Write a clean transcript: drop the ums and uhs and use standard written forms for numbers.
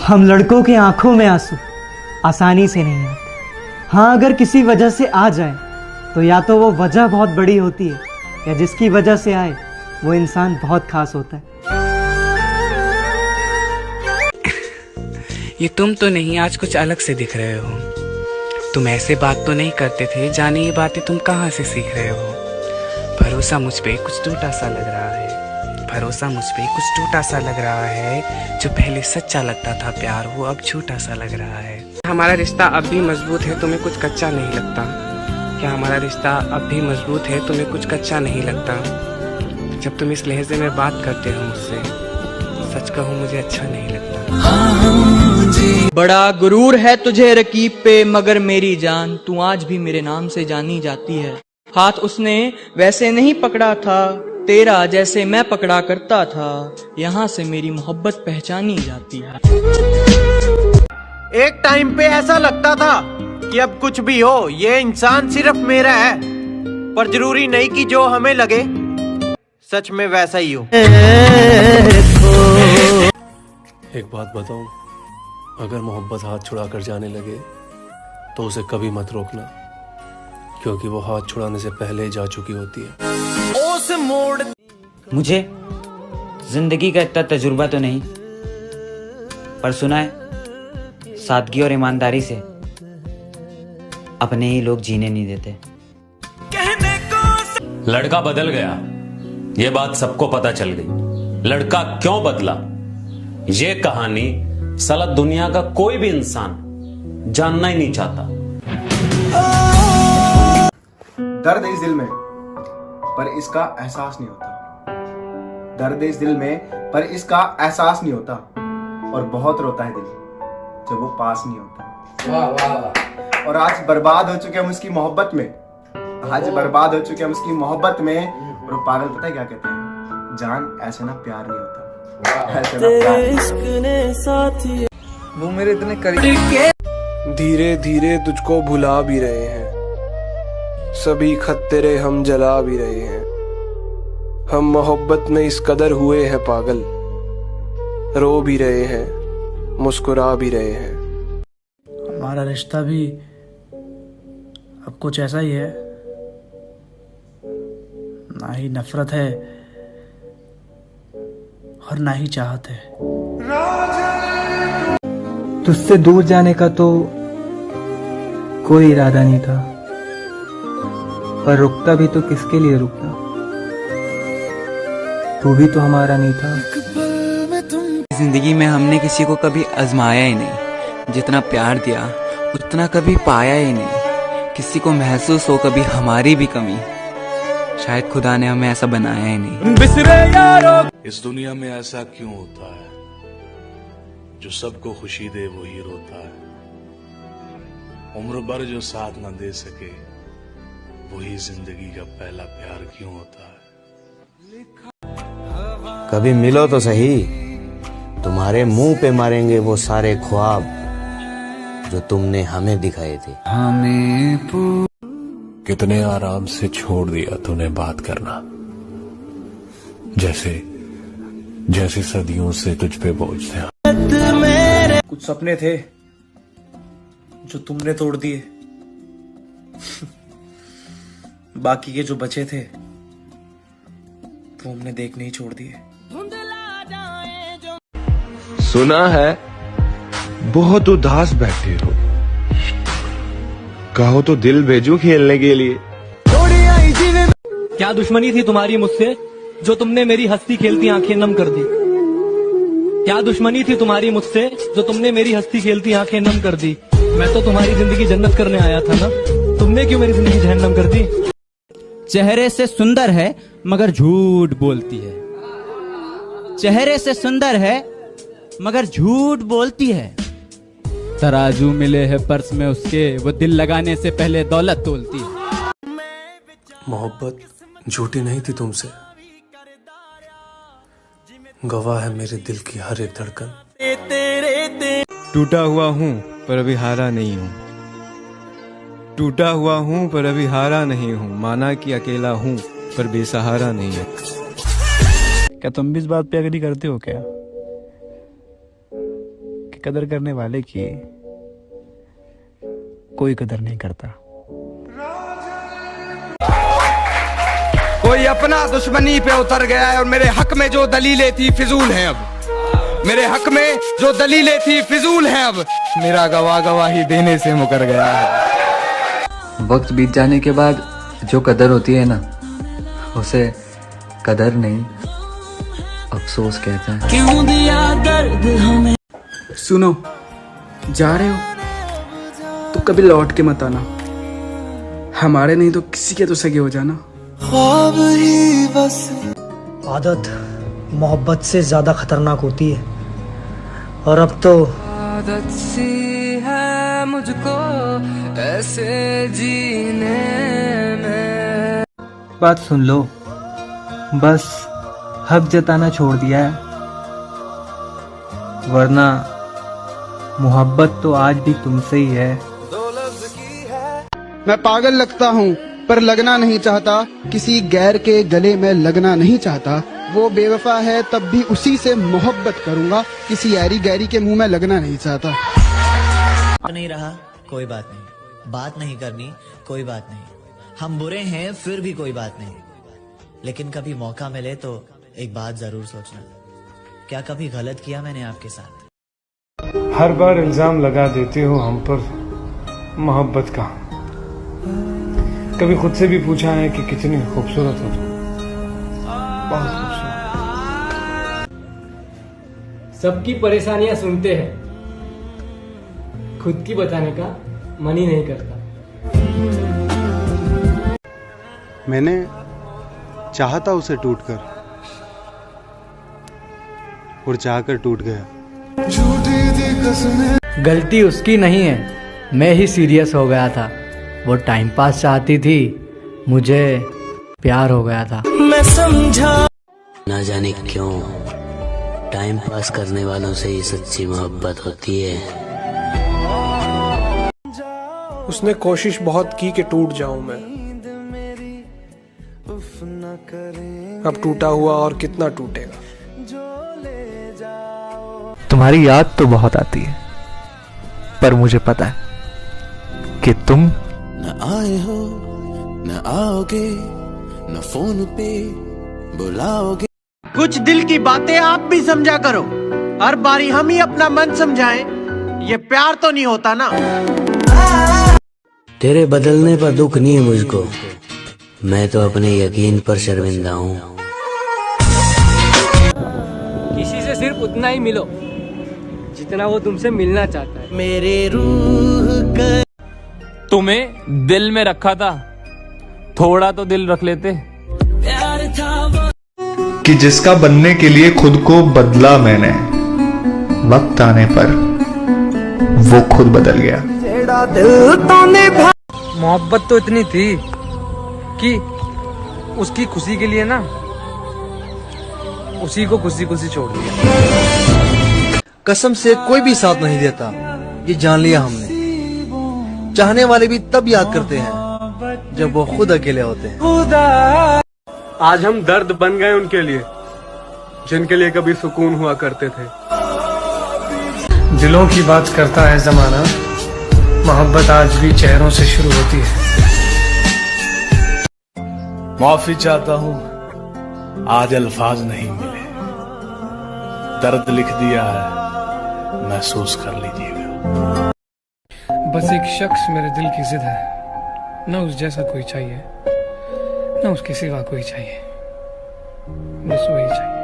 हम लड़कों की आंखों में आंसू आसानी से नहीं आते। हाँ, अगर किसी वजह से आ जाए तो या तो वो वजह बहुत बड़ी होती है या जिसकी वजह से आए वो इंसान बहुत खास होता है। ये तुम तो नहीं, आज कुछ अलग से दिख रहे हो। तुम ऐसे बात तो नहीं करते थे, जाने ये बातें तुम कहाँ से सीख रहे हो। भरोसा मुझ पे कुछ टूटा सा लग रहा है, भरोसा मुझ पे कुछ टूटा सा लग रहा है। जो पहले सच्चा लगता था प्यार, वो अब झूठा सा लग रहा है। हमारा रिश्ता अब भी मजबूत है, तुम्हें कुछ कच्चा नहीं लगता क्या? हमारा रिश्ता अब भी मजबूत है, तुम्हें कुछ कच्चा नहीं लगता? जब तुम इस लहजे में बात करते हो मुझसे, सच कहूँ मुझे अच्छा नहीं लगता। बड़ा गुरूर है तुझे रकीब पे, मगर मेरी जान तू आज भी मेरे नाम से जानी जाती है। हाथ उसने वैसे नहीं पकड़ा था तेरा, जैसे मैं पकड़ा करता था। यहाँ से मेरी मोहब्बत पहचानी जाती है। एक टाइम पे ऐसा लगता था कि अब कुछ भी हो, ये इंसान सिर्फ मेरा है, पर जरूरी नहीं कि जो हमें लगे सच में वैसा ही हो। एक बात बताऊं, अगर मोहब्बत हाथ छुड़ा कर जाने लगे तो उसे कभी मत रोकना, क्योंकि वो हाथ छुड़ाने से पहले ही जा चुकी होती है। मुझे जिंदगी का इतना तजुर्बा तो नहीं, पर सुना है सादगी और ईमानदारी से अपने ही लोग जीने नहीं देते। लड़का बदल गया, ये बात सबको पता चल गई। लड़का क्यों बदला, ये कहानी साला दुनिया का कोई भी इंसान जानना ही नहीं चाहता। दर्द है इस दिल में पर इसका एहसास नहीं होता, दर्द है इस दिल में पर इसका एहसास नहीं होता, और बहुत रोता है दिल जब वो पास नहीं होता। वाह वाह वाह। और आज बर्बाद हो चुके हम उसकी मोहब्बत में, आज बर्बाद हो चुके हम उसकी मोहब्बत में। और वो पागल पता है क्या कहते हैं, जान ऐसे ना प्यार नहीं होता, ऐसे ना प्यार। वो मेरे इतने करीब। धीरे धीरे तुझको भुला भी रहे हैं, सभी खत तेरे हम जला भी रहे हैं। हम मोहब्बत में इस कदर हुए हैं पागल, रो भी रहे हैं मुस्कुरा भी रहे हैं। हमारा रिश्ता भी अब कुछ ऐसा ही है, ना ही नफरत है और ना ही चाहत है। तुझसे दूर जाने का तो कोई इरादा नहीं था, पर रुकता भी तो किसके लिए रुकता, तू भी तो हमारा नहीं था। जिंदगी में हमने किसी को कभी आजमाया ही नहीं, जितना प्यार दिया उतना कभी पाया ही नहीं। किसी को महसूस हो कभी हमारी भी कमी, शायद खुदा ने हमें ऐसा बनाया ही नहीं। इस दुनिया में ऐसा क्यों होता है, जो सबको खुशी दे वो ही रोता है। उम्र भर जो साथ न दे सके, वही जिंदगी का पहला प्यार क्यों होता है। कभी मिलो तो सही, तुम्हारे मुंह पे मारेंगे वो सारे ख्वाब जो तुमने हमें दिखाए थे। कितने आराम से छोड़ दिया तूने बात करना, जैसे जैसे सदियों से तुझ पे बोझ थे। कुछ सपने थे जो तुमने तोड़ दिए, बाकी के जो बचे थे वो हमने देखने ही छोड़ दिए। सुना है बहुत उदास बैठे हो, कहो तो दिल भेजूं खेलने के लिए। क्या दुश्मनी थी तुम्हारी मुझसे जो तुमने मेरी हंसती खेलती आंखें नम कर दी? क्या दुश्मनी थी तुम्हारी मुझसे जो तुमने मेरी हंसती खेलती आंखें नम कर दी? मैं तो तुम्हारी जिंदगी जन्नत करने आया था ना, तुमने क्यों मेरी जिंदगी जहन्नम कर दी? चेहरे से सुंदर है मगर झूठ बोलती है, चेहरे से सुंदर है मगर झूठ बोलती है। तराजू मिले है पर्स में उसके, वो दिल लगाने से पहले दौलत तोलती है। मोहब्बत झूठी नहीं थी तुमसे, गवाह है मेरे दिल की हर एक धड़कन। टूटा हुआ हूँ पर अभी हारा नहीं हूँ, टूटा हुआ हूँ पर अभी हारा नहीं हूँ, माना कि अकेला हूँ पर बेसहारा नहीं है। क्या तुम भी इस बात पे एग्री करते हो क्या कि कदर करने वाले की कोई कदर नहीं करता। कोई अपना दुश्मनी पे उतर गया है और मेरे हक में जो दलीलें थी फिजूल हैं अब। मेरे हक में जो दलीलें थी फिजूल हैं अब। मेरा गवाही देने से मुकर गया है। वक्त बीत जाने के बाद जो कदर होती है ना, उसे कदर नहीं अफसोस कहते हैं। क्यों दिया दर्द हमें। सुनो, जा रहे हो तो कभी लौट के मत आना। हमारे नहीं तो किसी के तो सगे हो जाना। ख्वाब ही बस। आदत मोहब्बत से ज़्यादा खतरनाक होती है, और अब तो आदत सी है मुझको ऐसे जीने में। बात सुन लो, बस हक जताना छोड़ दिया है, वरना मोहब्बत तो आज भी तुमसे ही है। मैं पागल लगता हूँ पर लगना नहीं चाहता, किसी गैर के गले में लगना नहीं चाहता। वो बेवफा है तब भी उसी से मोहब्बत करूंगा, किसी यारी गैरी के मुंह में लगना नहीं चाहता। नहीं रहा कोई बात नहीं, बात नहीं करनी कोई बात नहीं, हम बुरे हैं फिर भी कोई बात नहीं, लेकिन कभी मौका मिले तो एक बात जरूर सोचना, क्या कभी गलत किया मैंने आपके साथ? हर बार इल्जाम लगा देते हो हम पर मोहब्बत का। कभी खुद से भी पूछा है कि कितनी खूबसूरत हो तुम, बहुत खूबसूरत। सबकी परेशानियां सुनते हैं, खुद की बताने का मन ही नहीं करता। मैंने चाहा था उसे टूटकर, और चाहकर टूट गया। गलती उसकी नहीं है, मैं ही सीरियस हो गया था। वो टाइम पास चाहती थी, मुझे प्यार हो गया था। मैं समझा ना जाने क्यों टाइम पास करने वालों से ही सच्ची मोहब्बत होती है। उसने कोशिश बहुत की कि टूट जाऊं मैं, अब टूटा हुआ और कितना टूटेगा। तुम्हारी याद तो बहुत आती है, पर मुझे पता है कि तुम न आए हो न आओगे, न फोन पे बुलाओगे। कुछ दिल की बातें आप भी समझा करो, हर बारी हम ही अपना मन समझाएं, ये प्यार तो नहीं होता ना। तेरे बदलने पर दुख नहीं है मुझको, मैं तो अपने यकीन पर शर्मिंदा हूँ। किसी से सिर्फ उतना ही मिलो जितना वो तुमसे मिलना चाहता है। मेरे रूह का तुम्हें दिल में रखा था, थोड़ा तो दिल रख लेते। प्यार था वो कि जिसका बनने के लिए खुद को बदला मैंने, वक्त आने पर वो खुद बदल गया। मोहब्बत तो इतनी थी कि उसकी खुशी के लिए ना उसी को खुशी खुशी छोड़ दिया। कसम से कोई भी साथ नहीं देता, ये जान लिया हमने। चाहने वाले भी तब याद करते हैं जब वो खुद अकेले होते हैं। आज हम दर्द बन गए उनके लिए, जिनके लिए कभी सुकून हुआ करते थे। दिलों की बात करता है जमाना, मोहब्बत आज भी चेहरों से शुरू होती है। माफी चाहता हूँ, आज अल्फाज नहीं मिले, दर्द लिख दिया है, महसूस कर लीजिएगा। बस एक शख्स मेरे दिल की जिद है, न उस जैसा कोई चाहिए, न उसके सिवा कोई चाहिए, बस वही चाहिए।